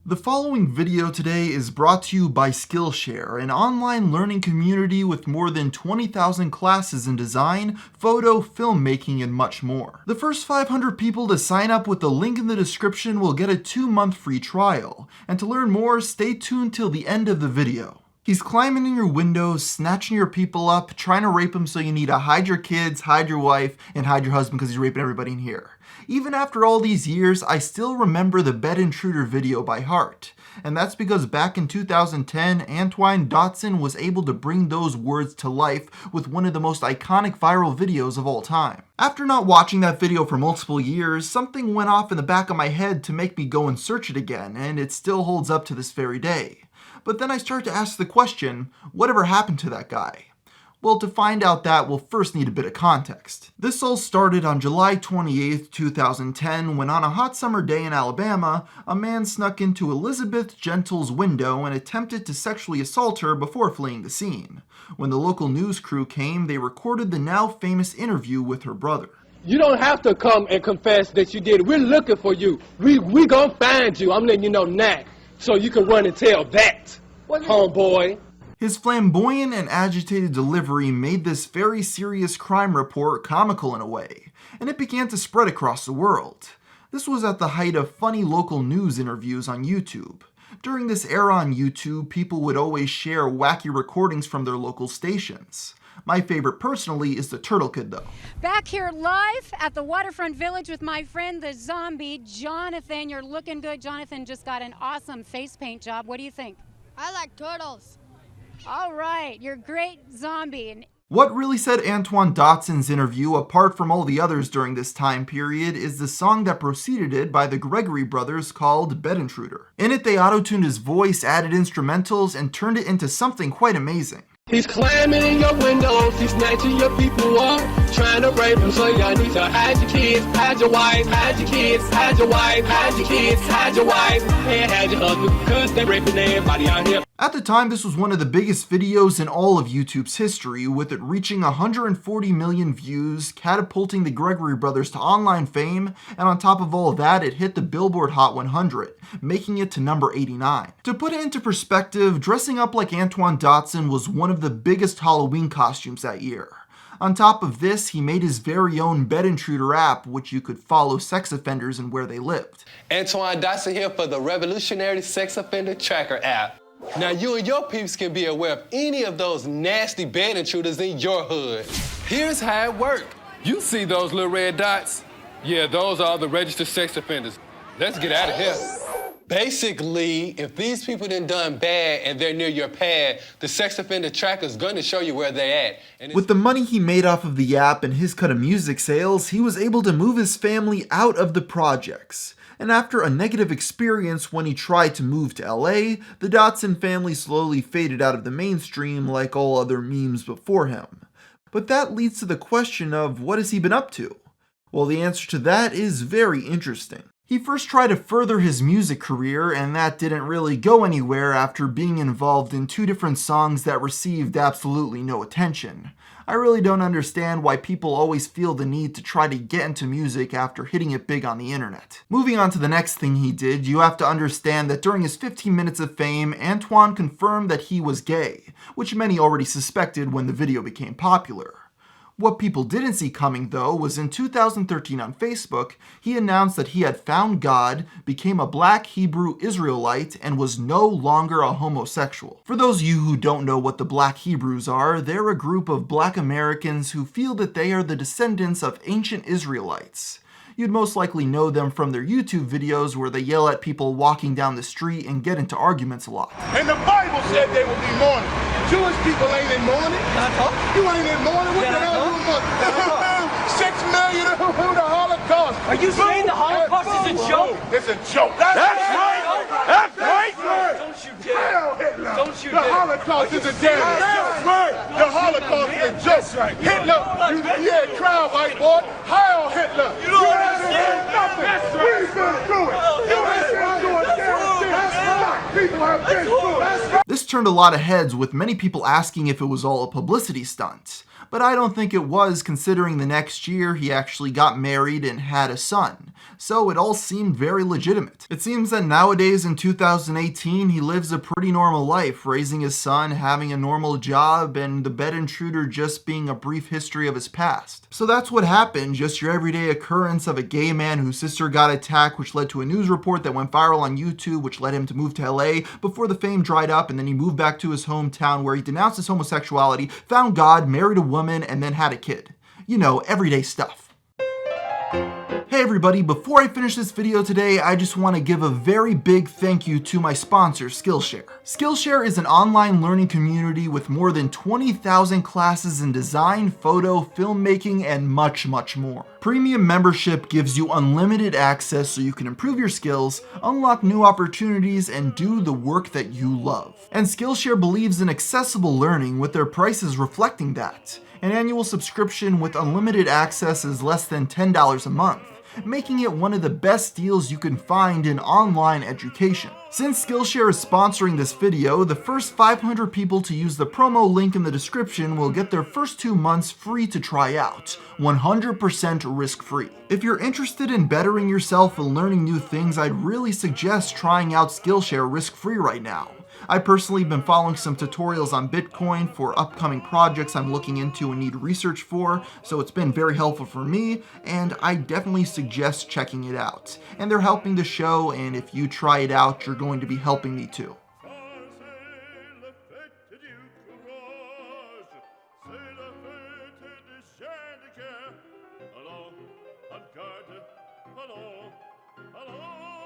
The following video today is brought to you by Skillshare, an online learning community with more than 20,000 classes in design, photo, filmmaking, and much more. The first 500 people to sign up with the link in the description will get a 2-month free trial. And to learn more, stay tuned till the end of the video. He's climbing in your windows, snatching your people up, trying to rape them, so you need to hide your kids, hide your wife, and hide your husband because he's raping everybody in here. Even after all these years, I still remember the Bed Intruder video by heart. And that's because back in 2010, Antoine Dodson was able to bring those words to life with one of the most iconic viral videos of all time. After not watching that video for multiple years, something went off in the back of my head to make me go and search it again, and it still holds up to this very day. But then I start to ask the question, whatever happened to that guy? Well, to find out that, we'll first need a bit of context. This all started on July 28th, 2010, when on a hot summer day in Alabama, a man snuck into Elizabeth Gentle's window and attempted to sexually assault her before fleeing the scene. When the local news crew came, they recorded the now famous interview with her brother. You don't have to come and confess that you did it. We're looking for you. We gonna find you. I'm letting you know now, so you can run and tell that, homeboy. His flamboyant and agitated delivery made this very serious crime report comical in a way, and it began to spread across the world. This was at the height of funny local news interviews on YouTube. During this era on YouTube, people would always share wacky recordings from their local stations. My favorite personally is the Turtle Kid though. Back here live at the Waterfront Village with my friend the zombie, Jonathan. You're looking good. Jonathan just got an awesome face paint job. What do you think? I like turtles. All right, you're great zombie. What really set Antoine Dodson's interview apart from all the others during this time period is the song that preceded it by the Gregory brothers called Bed Intruder. In it, they auto-tuned his voice, added instrumentals, and turned it into something quite amazing. He's climbing in your windows, he's snatching your people up, trying to rape them, so y'all need to hide your kids, hide your wife, hide your kids, hide your wife, hide your kids, hide your wife, and hide your husband, because they're raping everybody out here. At the time, this was one of the biggest videos in all of YouTube's history, with it reaching 140 million views, catapulting the Gregory brothers to online fame, and on top of all that, it hit the Billboard Hot 100, making it to number 89. To put it into perspective, dressing up like Antoine Dodson was one of the biggest Halloween costumes that year. On top of this, he made his very own Bed Intruder app, which you could follow sex offenders and where they lived. Antoine Dodson here for the revolutionary sex offender tracker app. Now you and your peeps can be aware of any of those nasty bed intruders in your hood. Here's how it works. You see those little red dots? Yeah, those are the registered sex offenders. Let's get out of here. Basically, if these people done bad and they're near your pad, the sex offender tracker's gonna show you where they're at. With the money he made off of the app and his cut of music sales, he was able to move his family out of the projects. And after a negative experience when he tried to move to LA, the Dodson family slowly faded out of the mainstream like all other memes before him. But that leads to the question of what has he been up to? Well, the answer to that is very interesting. He first tried to further his music career, and that didn't really go anywhere after being involved in 2 different songs that received absolutely no attention. I really don't understand why people always feel the need to try to get into music after hitting it big on the internet. Moving on to the next thing he did, you have to understand that during his 15 minutes of fame, Antoine confirmed that he was gay, which many already suspected when the video became popular. What people didn't see coming though was in 2013 on Facebook, he announced that he had found God, became a black Hebrew Israelite, and was no longer a homosexual. For those of you who don't know what the Black Hebrews are, they're a group of black Americans who feel that they are the descendants of ancient Israelites. You'd most likely know them from their YouTube videos where they yell at people walking down the street and get into arguments a lot. And the Bible said they would be mourning. Jewish people ain't in mourning. Can I talk? You ain't in mourning. What the hell you about? 6 million who the Holocaust. Are you saying the Holocaust is a joke? It's a joke. That's right. That's right. Don't you dare. Don't you dare. The Holocaust is a damn joke. The Holocaust is a joke. Hitler, yeah, try, white boy. Heil Hitler. You don't understand nothing. We ain't gonna do it. You ain't gonna do it. Black people have been through it. This turned a lot of heads, with many people asking if it was all a publicity stunt. but I don't think it was, considering the next year he actually got married and had a son, so it all seemed very legitimate. It seems that nowadays in 2018 he lives a pretty normal life, raising his son, having a normal job, and the bed intruder just being a brief history of his past. So that's what happened, just your everyday occurrence of a gay man whose sister got attacked, which led to a news report that went viral on YouTube, which led him to move to LA before the fame dried up, and then he moved back to his hometown where he denounced his homosexuality, found God, married a woman, and then had a kid. You know, everyday stuff. Hey everybody, before I finish this video today, I just want to give a very big thank you to my sponsor, Skillshare. Skillshare is an online learning community with more than 20,000 classes in design, photo, filmmaking, and much, much more. Premium membership gives you unlimited access so you can improve your skills, unlock new opportunities, and do the work that you love. And Skillshare believes in accessible learning, with their prices reflecting that. An annual subscription with unlimited access is less than $10 a month, making it one of the best deals you can find in online education. Since Skillshare is sponsoring this video, the first 500 people to use the promo link in the description will get their first 2 months free to try out, 100% risk-free. If you're interested in bettering yourself and learning new things, I'd really suggest trying out Skillshare risk-free right now. I personally have been following some tutorials on Bitcoin for upcoming projects I'm looking into and need research for, so it's been very helpful for me, and I definitely suggest checking it out. And they're helping the show, and if you try it out, you're going to be helping me too. Hello.